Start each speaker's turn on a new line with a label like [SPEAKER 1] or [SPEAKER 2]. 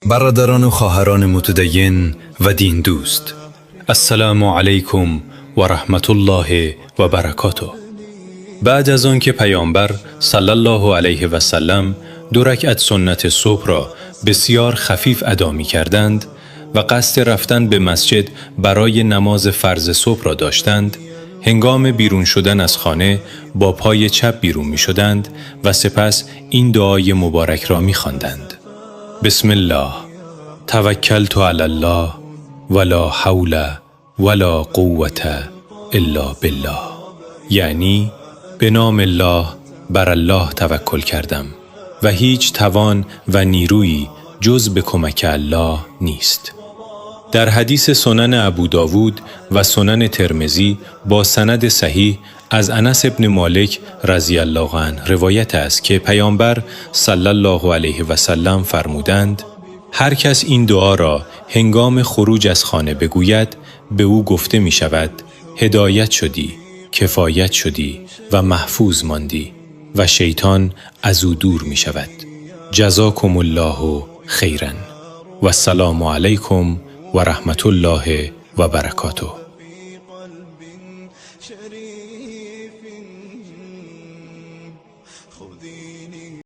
[SPEAKER 1] برادران و خواهران متدین و دین دوست، السلام علیکم و رحمت الله و برکاته. بعد از آن که پیامبر صلی الله علیه و سلم 2 رکعت سنت صبح را بسیار خفیف ادا می کردند و قصد رفتن به مسجد برای نماز فرض صبح را داشتند، هنگام بیرون شدن از خانه با پای چپ بیرون می شدند و سپس این دعای مبارک را می خواندند: بسم الله توکلت علی الله ولا حول ولا قوة الا بالله. یعنی به نام الله بر الله توکل کردم و هیچ توان و نیرویی جز به کمک الله نیست. در حدیث سنن ابوداود و سنن ترمذی با سند صحیح از انس ابن مالک رضی الله عنه روایت است که پیامبر صلی الله علیه و سلم فرمودند: هر کس این دعا را هنگام خروج از خانه بگوید، به او گفته می شود هدایت شدی، کفایت شدی و محفوظ ماندی و شیطان از او دور می شود. جزاکم الله خیرا و السلام علیکم و رحمت الله و برکاته.